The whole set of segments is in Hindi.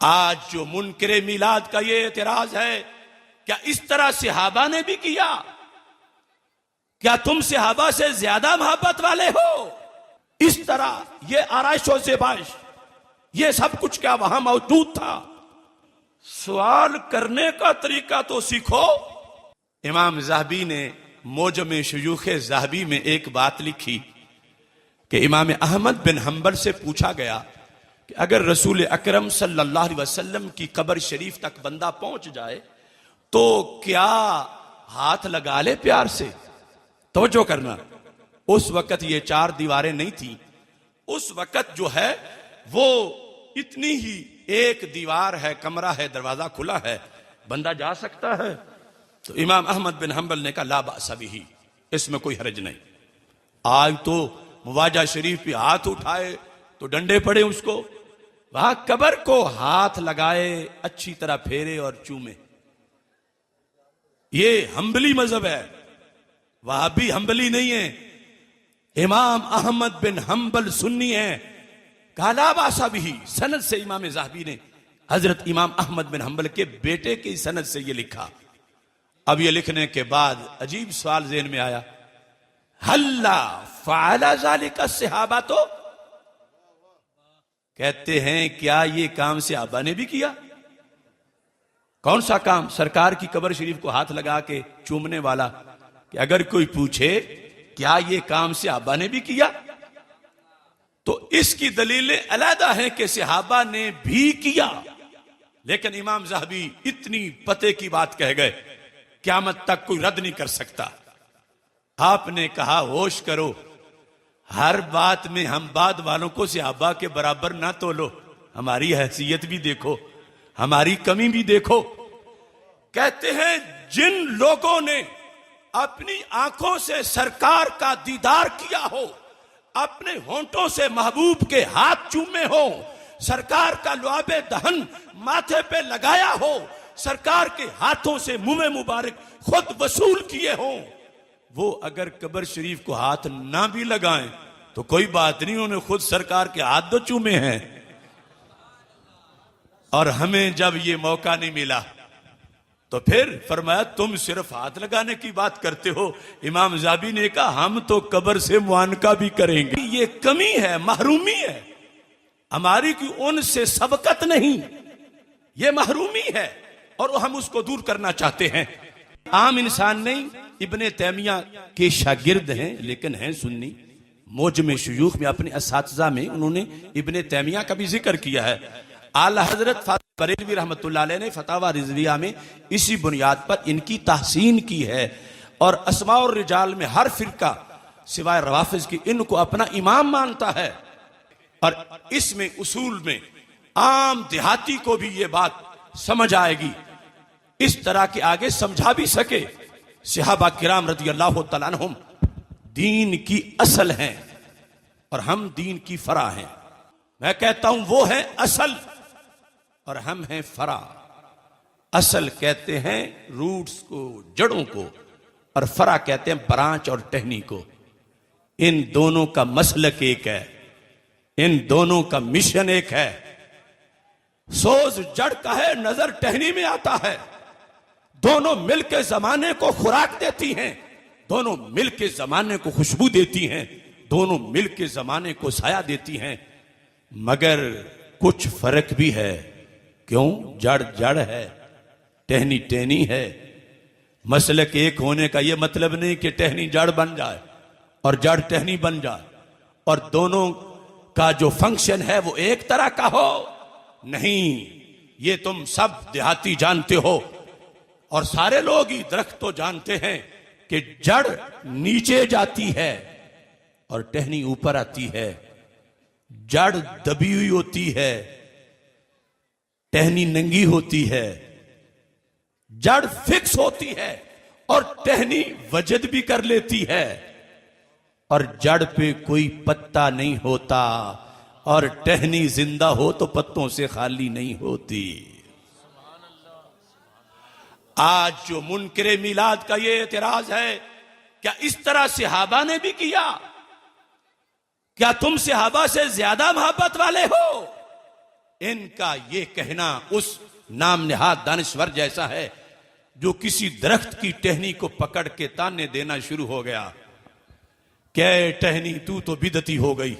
आज जो मुनकरे मिलाद का ये एतराज है, क्या इस तरह सहाबा ने भी किया? क्या तुम सहाबा से ज्यादा मोहब्बत वाले हो? इस तरह ये आराइश और ज़ेबाइश, ये सब कुछ क्या वहां मौजूद था? सवाल करने का तरीका तो सीखो। इमाम ज़हबी ने मोजम शुयूख ज़हबी में एक बात लिखी कि इमाम अहमद बिन हंबल से पूछा गया कि अगर रसूल अकरम सल्लल्लाहु अलैहि वसल्लम की कब्र शरीफ तक बंदा पहुंच जाए तो क्या हाथ लगा ले प्यार से? तवज्जो करना, उस वक्त ये 4 दीवारें नहीं थी। उस वक्त जो है वो इतनी ही एक दीवार है, कमरा है, दरवाजा खुला है, बंदा जा सकता है। तो इमाम अहमद बिन हंबल ने कहा ला बासा बिही, इसमें कोई हर्ज नहीं। आज तो मुवाजा शरीफ पे हाथ उठाए तो डंडे पड़े उसको, वहां कब्र को हाथ लगाए, अच्छी तरह फेरे और चूमे। ये हंबली मजहब है, वहाबी हंबली नहीं है। इमाम अहमद बिन हंबल सुन्नी है। काला बासा भी सनद से इमाम ज़हबी ने हजरत इमाम अहमद बिन हंबल के बेटे की सनद से ये लिखा। अब ये लिखने के बाद अजीब सवाल ज़हन में आया, हल्ला फ़अला ज़ालिका सहाबा, तो कहते हैं क्या ये काम सहाबा ने भी किया? कौन सा काम? सरकार की कब्र शरीफ को हाथ लगा के चूमने वाला। कि अगर कोई पूछे क्या ये काम सहाबा ने भी किया, तो इसकी दलीलें अलहदा हैं कि सहाबा ने भी किया। लेकिन इमाम ज़हबी इतनी पते की बात कह गए, क़यामत तक कोई रद्द नहीं कर सकता। आपने कहा होश करो, हर बात में हम बाद वालों को सहाबा के बराबर ना तोलो, हमारी हैसियत भी देखो, हमारी कमी भी देखो। कहते हैं जिन लोगों ने अपनी आंखों से सरकार का दीदार किया हो, अपने होंठों से महबूब के हाथ चूमे हो, सरकार का लुआबे दहन माथे पे लगाया हो, सरकार के हाथों से मुंह मुबारक खुद वसूल किए हो, वो अगर कब्र शरीफ को हाथ ना भी लगाएं तो कोई बात नहीं, उन्होंने खुद सरकार के हाथ तो चूमे हैं। और हमें जब ये मौका नहीं मिला तो फिर फरमाया तुम सिर्फ हाथ लगाने की बात करते हो। इमाम ज़हबी ने कहा हम तो कब्र से मुआनका भी करेंगे। ये कमी है, महरूमी है हमारी की, उनसे सबकत नहीं, ये महरूमी है और हम उसको दूर करना चाहते हैं। आम इंसान नहीं, इब्ने तैमिया के शागिर्द हैं लेकिन हैं सुन्नी। मोजम शुयूख में अपने असातिज़ा में उन्होंने इब्ने तैमिया का भी जिक्र किया है। आला हजरत बरेलवी रहमतुल्लाह अलैह ने फतावा रिजविया में इसी बुनियाद पर इनकी तहसीन की है। और अस्मा और रिजाल में हर फिरका सिवाय रवाफिज की इनको अपना इमाम मानता है। और इसमें उसूल में आम देहाती को भी ये बात समझ आएगी, इस तरह के आगे समझा भी सके। सहाबा किराम रज़ी अल्लाह तआला अन्हुम दीन की असल हैं और हम दीन की फरा हैं। मैं कहता हूं वो है असल और हम हैं फरा। असल कहते हैं रूट्स को, जड़ों को, और फरा कहते हैं ब्रांच और टहनी को। इन दोनों का मसलक एक है, इन दोनों का मिशन एक है। सोज जड़ का है, नजर टहनी में आता है। दोनों मिलकर जमाने को खुराक देती हैं, दोनों मिलकर जमाने को खुशबू देती हैं, दोनों मिलकर जमाने को साया देती हैं। मगर कुछ फर्क भी है। क्यों? जड़ जड़ है, टहनी टहनी है। मसलक एक होने का यह मतलब नहीं कि टहनी जड़ बन जाए और जड़ टहनी बन जाए और दोनों का जो फंक्शन है वो एक तरह का हो। नहीं, ये तुम सब देहाती जानते हो और सारे लोग ही दरख्त तो जानते हैं कि जड़ नीचे जाती है और टहनी ऊपर आती है। जड़ दबी हुई होती है, टहनी नंगी होती है। जड़ फिक्स होती है और टहनी वजद भी कर लेती है। और जड़ पे कोई पत्ता नहीं होता और टहनी जिंदा हो तो पत्तों से खाली नहीं होती। आज जो मुनकरे मिलाद का ये एतराज है, क्या इस तरह सहाबा ने भी किया? क्या तुम सहाबा से ज्यादा मोहब्बत वाले हो? इनका ये कहना उस नाम निहाद दानिश्वर जैसा है जो किसी दरख्त की टहनी को पकड़ के ताने देना शुरू हो गया, क्या टहनी तू तो बिदती हो गई।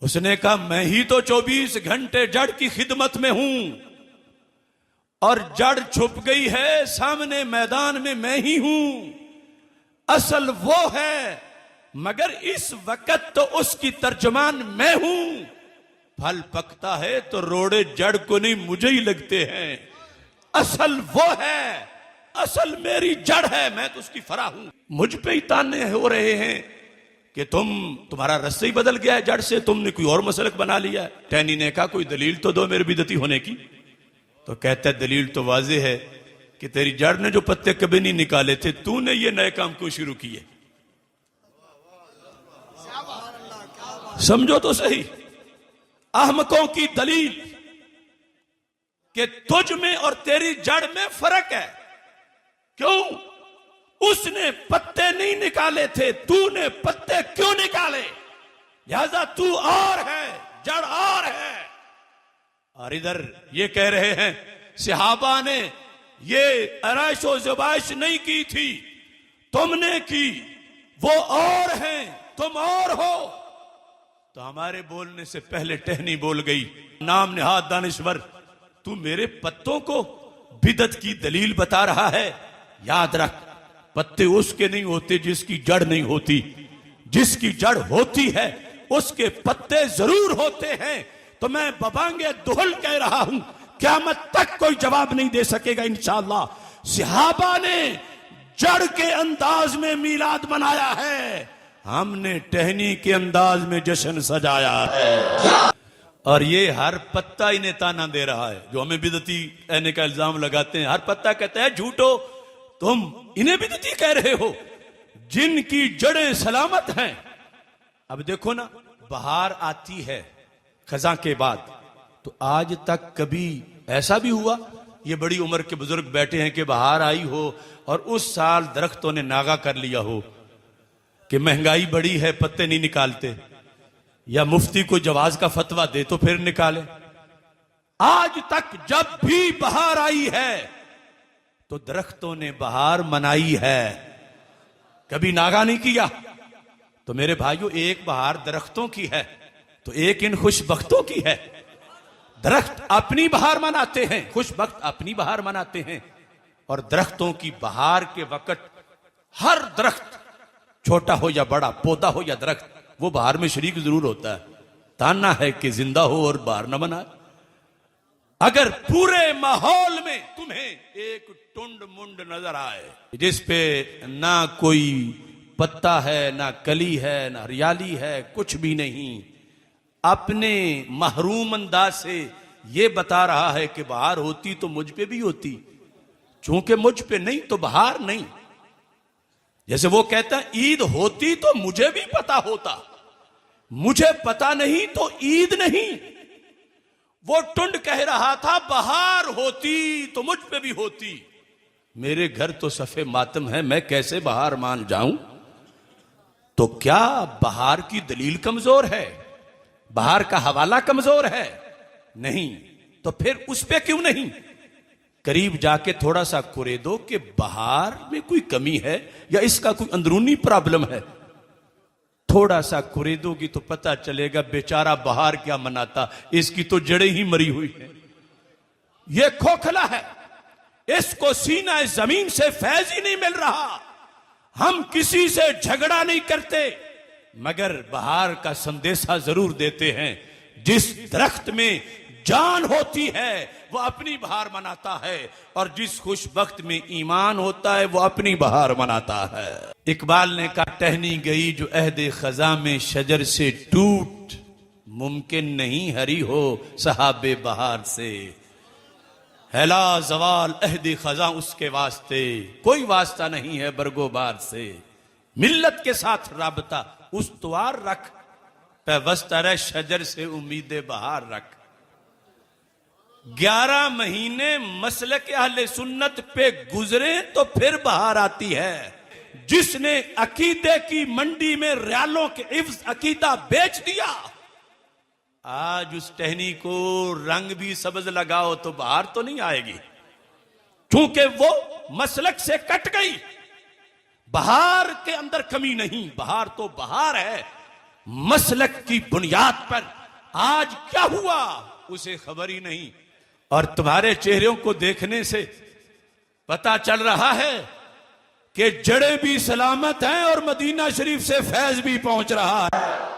उसने कहा मैं ही तो 24 घंटे जड़ की खिदमत में हूं और जड़ छुप गई है सामने मैदान में, मैं ही हूं। असल वो है मगर इस वक्त तो उसकी तर्जमान मैं हूं। फल पकता है तो रोड़े जड़ को नहीं मुझे ही लगते हैं। असल वो है, असल मेरी जड़ है, मैं तो उसकी फरा हूं। मुझ पे ही ताने हो रहे हैं कि तुम्हारा रस्सा ही बदल गया है जड़ से, तुमने कोई और मसलक बना लिया है। टहनी ने कहा कोई दलील तो दो मेरे बिदती होने की। तो कहता है दलील तो वाज़ेह है कि तेरी जड़ ने जो पत्ते कभी नहीं निकाले थे, तूने ये नए काम क्यों शुरू किए। समझो तो सही अहमकों की दलील कि तुझ में और तेरी जड़ में फर्क है। क्यों? उसने पत्ते नहीं निकाले थे, तूने पत्ते क्यों निकाले? लिहाजा तू और है, जड़ और है। और इधर ये कह रहे हैं सहाबा ने ये आराइशो ज़बाइश नहीं की थी, तुमने की, वो और हैं, तुम और हो। तो हमारे बोलने से पहले टहनी बोल गई, नाम निहाद दानिश्वर, तू मेरे पत्तों को बिदत की दलील बता रहा है। याद रख, पत्ते उसके नहीं होते जिसकी जड़ नहीं होती, जिसकी जड़ होती है उसके पत्ते जरूर होते हैं। तो मैं बबांगे दुहल कह रहा हूं, क़यामत तक कोई जवाब नहीं दे सकेगा इंशाअल्लाह। सहाबा ने जड़ के अंदाज में मीलाद मनाया है, हमने टहनी के अंदाज में जश्न सजाया है। और ये हर पत्ता इन्हें ताना दे रहा है जो हमें बिदती कहने का इल्जाम लगाते हैं। हर पत्ता कहता है झूठो, तुम इन्हें बिदती कह रहे हो जिनकी जड़ें सलामत हैं। अब देखो ना, बहार आती है खजा के बाद, तो आज तक कभी ऐसा भी हुआ ये बड़ी उम्र के बुजुर्ग बैठे हैं कि बहार आई हो और उस साल दरख्तों ने नागा कर लिया हो कि महंगाई बड़ी है पत्ते नहीं निकालते, या मुफ्ती को जवाज का फतवा दे तो फिर निकाले। आज तक जब भी बहार आई है तो दरख्तों ने बहार मनाई है, कभी नागा नहीं किया। तो मेरे भाइयों, एक बहार दरख्तों की है तो एक इन खुशबख्तों की है। दरख्त अपनी बहार मनाते हैं, खुशबख्त अपनी बहार मनाते हैं। और दरख्तों की बहार के वक्त हर दरख्त, छोटा हो या बड़ा, पौधा हो या दरख्त, वो बहार में शरीक जरूर होता है। ताना है कि जिंदा हो और बहार न मनाए। अगर पूरे माहौल में तुम्हें एक टुंड मुंड नजर आए जिस पे ना कोई पत्ता है, ना कली है, ना हरियाली है, कुछ भी नहीं, अपने महरूम अंदाज से ये बता रहा है कि बहार होती तो मुझ पे भी होती, चूंकि मुझ पे नहीं तो बहार नहीं। जैसे वो कहता है ईद होती तो मुझे भी पता होता, मुझे पता नहीं तो ईद नहीं। वो टुंड कह रहा था बहार होती तो मुझ पे भी होती। मेरे घर तो सफे मातम है, मैं कैसे बहार मान जाऊं? तो क्या बहार की दलील कमजोर है? बहार का हवाला कमजोर है? नहीं। तो फिर उस पे क्यों नहीं करीब जाके थोड़ा सा कुरेदो कि बहार में कोई कमी है या इसका कोई अंदरूनी प्रॉब्लम है। थोड़ा सा कुरेदोगी तो पता चलेगा बेचारा बहार क्या मनाता, इसकी तो जड़ें ही मरी हुई है। ये खोखला है, इसको सीना जमीन से फैज ही नहीं मिल रहा। हम किसी से झगड़ा नहीं करते मगर बहार का संदेशा जरूर देते हैं। जिस दरख्त में जान होती है वो अपनी बहार मनाता है, और जिस खुशबख्त में ईमान होता है वो अपनी बहार मनाता है। इकबाल ने कहा टहनी गई जो अहद खजा में शजर से टूट, मुमकिन नहीं हरी हो सहाबे बहार से। हैला जवाल अहद खजा उसके वास्ते, कोई वास्ता नहीं है बरगोबार से। मिल्लत के साथ राबता उस्तवार रख, पैवस्तर शजर से उम्मीद बहार रख। 11 महीने मसलक अहले सुन्नत पे गुजरे तो फिर बहार आती है। जिसने अकीदे की मंडी में रियालों के इव्ज अकीदा बेच दिया, आज उस टहनी को रंग भी सब्ज लगाओ तो बाहर तो नहीं आएगी, क्योंकि वो मसलक से कट गई। बहार के अंदर कमी नहीं, बहार तो बहार है। मसलक की बुनियाद पर आज क्या हुआ उसे खबर ही नहीं। और तुम्हारे चेहरों को देखने से पता चल रहा है कि जड़ें भी सलामत हैं और मदीना शरीफ से फैज भी पहुंच रहा है।